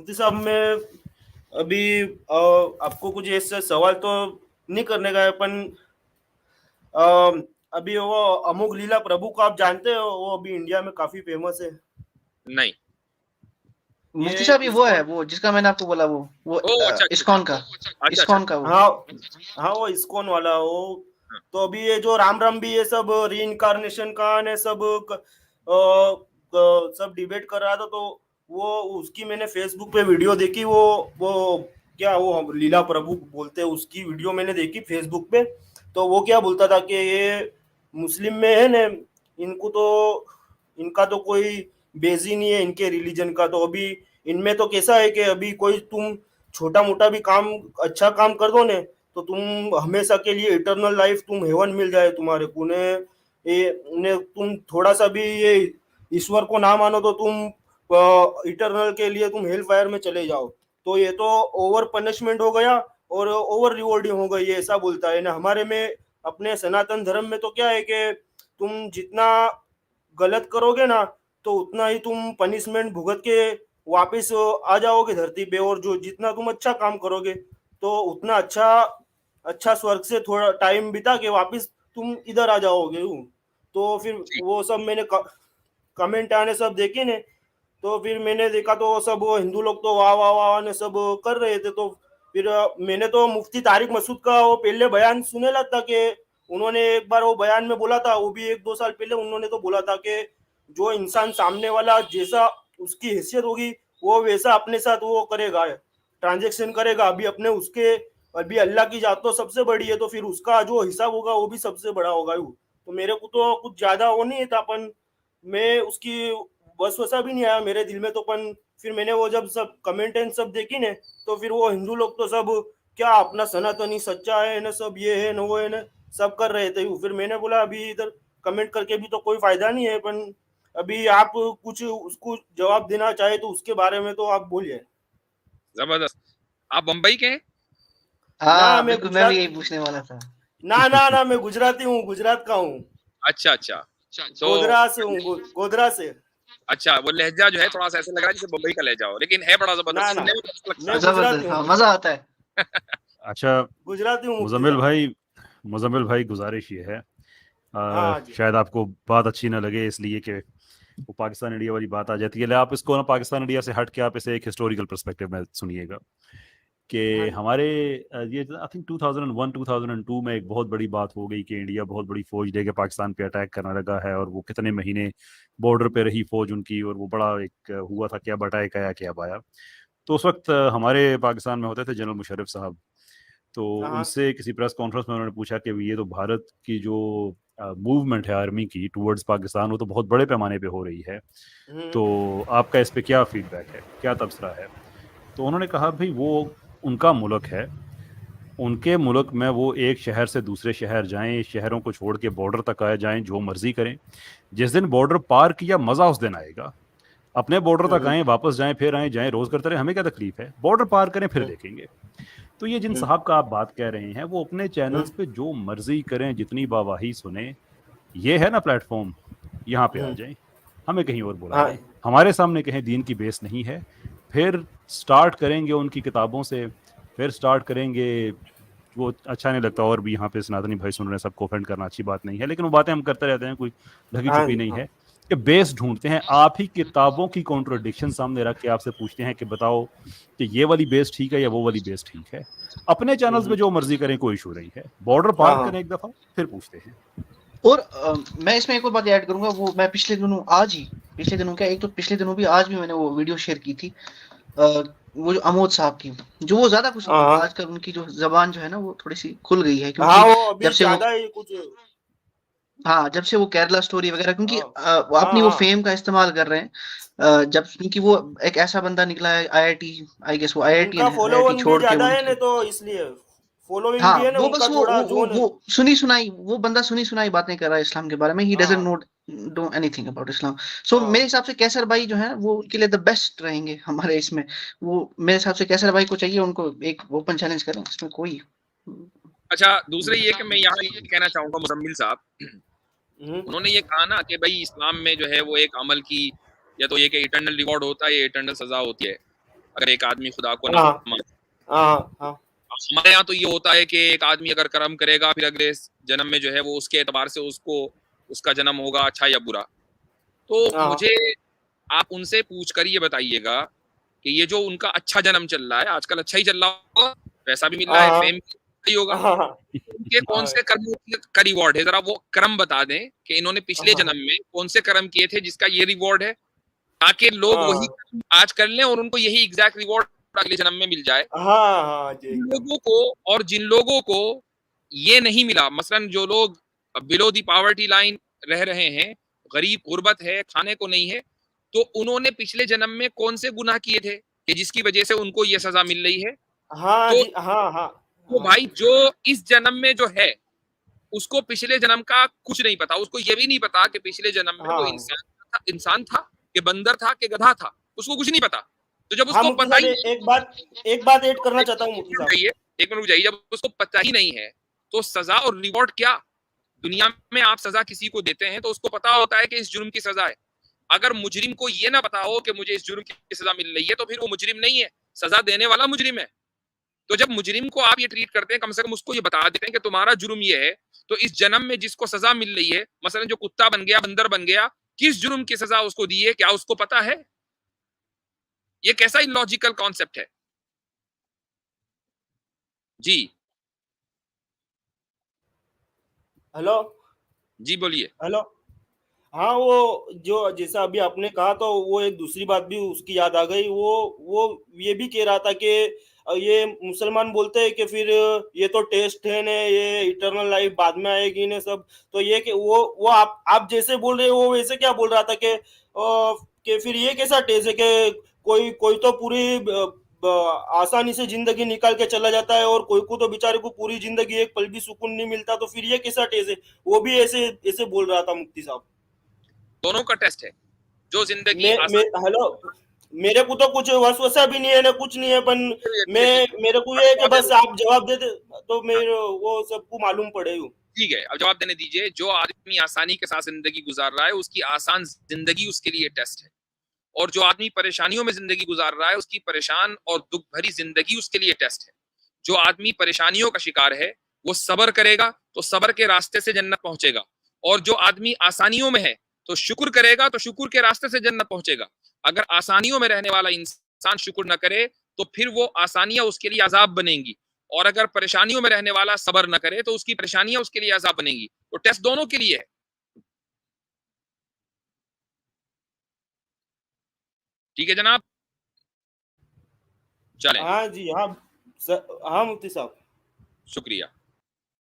मुफ्ती साहब मैं अभी आपको कुछ ऐसा सवाल तो नहीं करने का है, पण अ, अभी वो अमोघ लीला प्रभु को आप जानते हो? वो अभी इंडिया में काफी फेमस है। नहीं। ये मुफ्ती साहब ये वो है, इस्कॉन। वो जिसका मैंने आपको बोला, वो ओह! अच्छा, अच्छा, इस्कॉन का, अच्छा, अच्छा, इस्कॉन का वो। हाँ हाँ, वो इस्कॉन वाला वो। हाँ, तो अभी ये जो राम राम भी ये सब रीइंकार्नेशन का ने सब सब डिबेट कर रहा था, तो वो उसकी मैंने फेसबुक पे वीडियो देखी। वो क्या वो लीला प्रभु बोलते हैं, उसकी वीडियो मैंने देखी फेसबुक पे। तो वो क्या बोलता था कि ये मुस्लिम में है ना, इनको तो इनका तो कोई बेस ही नहीं है इनके रिलीजन का। तो अभी इनमें तो कैसा है कि अभी कोई तुम छोटा मोटा भी काम अच्छा काम कर दो ने, तो तुम हमेशा के लिए इटर्नल लाइफ, तुम हेवन मिल जाए तुम्हारे को ने। तुम थोड़ा सा भी ये ईश्वर को ना मानो तो तुम इटर्नल के लिए तुम हेल फायर में चले जाओ। तो ये तो ओवर पनिशमेंट हो गया और ओवर रिवॉर्डिंग हो गई, ऐसा बोलता है ना। हमारे में अपने सनातन धर्म में तो क्या है कि तुम जितना गलत करोगे ना, तो उतना ही तुम पनिशमेंट भुगत के वापस आ जाओगे धरती पे। और जो जितना तुम अच्छा काम करोगे, तो उतना अच्छा अच्छा स्वर्ग से थोड़ा टाइम बिता के वापस तुम इधर आ जाओगे तो फिर जी। वो सब मैंने कमेंट आने सब देखे ने। तो फिर मैंने देखा तो सब वो हिंदू लोग तो वाह वाह वाह ने सब कर रहे थे। तो फिर मैंने तो मुफ्ती तारिक मसूद का वो पहले बयान सुने ला था कि उन्होंने एक बार वो बयान में बोला था, वो भी 1-2 साल पहले उन्होंने तो बोला था कि जो इंसान सामने वाला जैसा उसकी हैसियत होगी, वो वैसा अपने साथ वो करेगा, ट्रांजेक्शन करेगा। अभी अपने उसके अभी अल्लाह की जात तो सबसे बड़ी है, तो फिर उसका जो हिसाब होगा वो भी सबसे बड़ा होगा। तो मेरे को तो कुछ ज्यादा वो नहीं था, अपन मैं उसकी बस वसा भी नहीं आया मेरे दिल में। तो पन फिर मैंने वो जब सब कमेंट एंड सब देखी ने, तो फिर वो हिंदू लोग तो सब क्या अपना सनातनी सच्चा है ना, सब ये है ना वो है ना, सब कर रहे थे। फिर मैंने बोला अभी इधर कमेंट करके भी तो कोई फायदा नहीं है, पण अभी आप कुछ उसको जवाब देना चाहे तो उसके बारे में तो आप बोलिए। जबरदस्त। आप बम्बई के हैं? ना हाँ मैं बिल्कुल, मैं भी गुजरात यही पूछने वाला था। ना मैं गुजराती हूँ, गुजरात का हूँ। अच्छा, अच्छा। तो गोधरा से हूँ, गोधरा से। अच्छा, वो लहजा जो है थोड़ा-सा ऐसा लग रहा है जैसे बम्बई का लहजा हो, लेकिन है बड़ा ना जबरदस्त, ना सुनने में मस्त लगता मैं है। गुजराती जबरदस्त, हूँ, हाँ मजा आता है। अच्छा, गुजराती हूँ मुफ्ती मुजम्मिल साहब। भाई, मुजम्मिल भाई गुजारिश ये है, हाँ जी। शायद आपको बात अच्छी ना लगे इसलिए कि वो पाकिस्तान इंडिया वाली बात आ जाती है, लेकिन आप इसको ना पाकिस्तान इंडिया से हट के आप इसे एक हिस्टोरिकल पर्सपेक्टिव में सुनिएगा कि हाँ जी। हमारे ये आई थिंक 2001 2002 में एक बहुत बड़ी बात हो गई कि इंडिया बहुत बड़ी फौज लेके पाकिस्तान पे अटैक करने लगा है, और वो कितने महीने बॉर्डर पे रही फौज उनकी, और वो बड़ा एक हुआ था क्या बटाए क्या क्या बाया। तो उस वक्त हमारे पाकिस्तान में होते थे जनरल मुशर्रफ साहब। तो हाँ। उनसे किसी प्रेस कॉन्फ्रेंस में उन्होंने पूछा कि ये तो भारत की जो मूवमेंट है आर्मी की टुवर्ड्स पाकिस्तान, वो तो बहुत बड़े पैमाने पे हो रही है, हम्म। तो आपका इस पे क्या फीडबैक है, क्या तबसरा है। तो उन्होंने कहा भाई वो उनका मुल्क है, उनके मुल्क में वो एक शहर से दूसरे शहर जाएं, शहरों को छोड़ के बॉर्डर तक आ जाएं, जो मर्जी करें। जिस दिन बॉर्डर पार किया मज़ा उस दिन आएगा। अपने बॉर्डर तक आएं, वापस जाएं, फिर आएं, जाएं, रोज करते रहे, हमें क्या तकलीफ है, बॉर्डर पार करें फिर देखेंगे। तो ये जिन साहब का आप बात कह रहे हैं, वो अपने चैनल्स पे जो मर्जी करें, जितनी वाहवाही सुने, ये है ना प्लेटफॉर्म, यहाँ पे आ जाएं, हमें कहीं और बुला हाँ। लें, हमारे सामने कहें दीन की बेस नहीं है, फिर स्टार्ट करेंगे उनकी किताबों से, फिर स्टार्ट करेंगे। वो अच्छा नहीं लगता, और भी यहाँ पे सनातनी भाई सुन रहे हैं, सबको ऑफेंड करना अच्छी बात नहीं है, लेकिन वो बातें हम करते रहते हैं, कोई ढकी हाँ छुपी जी। नहीं हाँ। है। कि बेस ढूंढते हैं, आप ही किताबों की कॉन्ट्रोडिक्शन सामने रख के आपसे पूछते हैं कि बताओ कि ये वाली बेस ठीक है या वो वाली बेस ठीक है। अपने चैनल्स पे जो मर्जी करें, कोई इशू नहीं है, बॉर्डर पार हाँ। करें एक दफा फिर पूछते हैं। और मैं इसमें एक और बात ऐड करूंगा, वो मैं पिछले दिनों, आज ही पिछले दिनों क्या, एक तो पिछले दिनों भी, आज भी मैंने वो वीडियो शेयर की थी, वो जो अमोद साहब की, जो वो ज्यादा कुछ नहीं बोलते हाँ। आजकल, उनकी जो जबान जो है ना वो थोड़ी सी खुल गई है, हाँ, क्योंकि वो जब अभी से वो, ज्यादा ही कुछ। हाँ जब से वो केरला स्टोरी वगैरह, क्योंकि हाँ। वो हाँ। अपनी वो हाँ। फेम का इस्तेमाल कर रहे हैं, जब क्योंकि वो एक ऐसा बंदा निकला है, आईआईटी, आई गेस वो आईआईटीएन उनका है, आईआईटी फॉलोइंग भी छोड़ के ज्यादा वो, है ना, तो इसलिए फॉलोइंग भी हाँ है ना वो उनका, बस वो थोड़ा वो वो, जोन। वो सुनी सुनाई, वो बंदा सुनी सुनाई बातें कर रहा है इस्लाम के बारे में, ही डजंट हाँ। नो एनीथिंग अबाउट इस्लाम। सो मेरे हाँ। हिसाब से कैसर भाई जो है वो उनके लिए द बेस्ट रहेंगे हमारे इसमें। वो मेरे हिसाब से कैसर भाई को चाहिए, उनको एक ओपन चैलेंज करें, इसमें कोई। अच्छा, दूसरे ये कि मैं यहाँ ये कहना चाहूँगा मुज़म्मिल साहब, उन्होंने ये कहा ना कि भई इस्लाम में जो है वो एक अमल की, या तो ये कि इटर्नल रिवॉर्ड होता है या इटर्नल सज़ा होती है। अगर एक आदमी खुदा को ना हाँ माने। हाँ हाँ हमारे यहाँ तो ये होता है कि एक आदमी अगर कर्म करेगा फिर अगले जन्म में जो है वो उसके एतबार से उसको उसका जन्म होगा अच्छा या बुरा। तो हाँ मुझे आप उनसे पूछ कर ये बताइएगा कि ये जो उनका अच्छा जन्म चल रहा है, आजकल अच्छा ही चल रहा होगा, पैसा भी मिल रहा है, हाँ फेम भी होगा, हाँ हाँ उनके कौन से कर्मों का रिवॉर्ड है? जरा वो कर्म बता दें कि इन्होंने पिछले हाँ जन्म में कौन से कर्म किए थे जिसका ये रिवॉर्ड है, ताकि लोग वही हाँ कर्म आज कर लें और उनको यही एग्जैक्ट रिवॉर्ड अगले जन्म में मिल जाए। हाँ हाँ जी जिन एकदम। लोगों को और जिन लोगों को ये नहीं मिला, मसलन जो लोग बिलो दी पावर्टी लाइन रह रहे हैं, गरीब गुर्बत है, खाने को नहीं है, तो उन्होंने पिछले जन्म में कौन से गुनाह किए थे कि जिसकी वजह से उनको ये सजा मिल रही है? हाँ तो जी हाँ हाँ तो हाँ भाई जो इस जन्म में जो है उसको पिछले जन्म का कुछ नहीं पता, उसको ये भी नहीं पता कि पिछले जन्म में वो हाँ इंसान था कि बंदर था कि गधा था, उसको कुछ नहीं पता। तो जब हाँ उसको मुफ्ती पता साहब ही नहीं, एक बात ऐड करना चाहता हूँ मुफ्ती साहब। एक मिनट रुक जाइए, जब उसको पता ही नहीं है तो सजा और रिवॉर्ड क्या? दुनिया में आप सजा किसी को देते हैं तो उसको पता होता है कि इस जुर्म की सजा है। अगर मुजरिम को ये ना पता हो कि मुझे इस जुर्म की सजा मिल रही है तो फिर वो मुजरिम नहीं है, सजा देने वाला मुजरिम है। तो जब मुजरिम को आप ये ट्रीट करते हैं, कम से कम उसको ये बता देते हैं कि तुम्हारा जुर्म ये है, तो इस जन्म में जिसको सजा मिल रही है, मसलन जो कुत्ता बन गया, बंदर बन गया, किस जुर्म की सजा उसको दी है, क्या उसको पता है? ये कैसा इलॉजिकल कॉन्सेप्ट है? जी हेलो जी बोलिए। हेलो। हाँ वो जो जैसा अभी आपने कहा तो वो एक दूसरी बात भी उसकी याद आ गई। वो ये भी कह रहा था कि ये मुसलमान बोलते हैं कि फिर ये तो टेस्ट है ने, ये इटर्नल लाइफ बाद में आएगी ने सब। तो ये कि वो आप जैसे बोल रहे हो वो वैसे क्या बोल रहा था कि फिर ये कैसा टेस्ट है कि कोई कोई तो पूरी आसानी से जिंदगी निकाल के चला जाता है और कोई को तो बेचारे को पूरी जिंदगी एक पल भी सुकून नहीं मिलता। तो फिर ये कैसा टेस्ट है? वो भी ऐसे ऐसे बोल रहा था मुफ्ती साहब। दोनों का टेस्ट है, जो जिंदगी हेलो, मेरे को तो कुछ वसवसा भी नहीं है ना कुछ नहीं है, पर मेरे को ये है कि बस आप जवाब दे दे तो मेरे वो सबको मालूम पड़े। ठीक है, अब जवाब देने दीजिए। जो आदमी आसानी के साथ जिंदगी गुजार रहा है उसकी आसान जिंदगी उसके लिए टेस्ट है, और जो आदमी परेशानियों में जिंदगी गुजार रहा है उसकी परेशान और दुख भरी जिंदगी उसके लिए टेस्ट है। जो आदमी परेशानियों का शिकार है वो सबर करेगा तो सबर के रास्ते से जन्नत पहुंचेगा, और जो आदमी आसानियों में है तो शुक्र करेगा तो शुक्र के रास्ते से जन्नत पहुंचेगा। अगर आसानियों में रहने वाला इंसान शुक्र न करे तो फिर वो आसानियां उसके लिए अजाब बनेंगी, और अगर परेशानियों में रहने वाला सबर न करे तो उसकी परेशानियां उसके लिए अजाब बनेंगी। तो टेस्ट दोनों के लिए है। ठीक है जनाब, चलें, हाँ जी हाँ हाँ मुफ्ती साहब। शुक्रिया।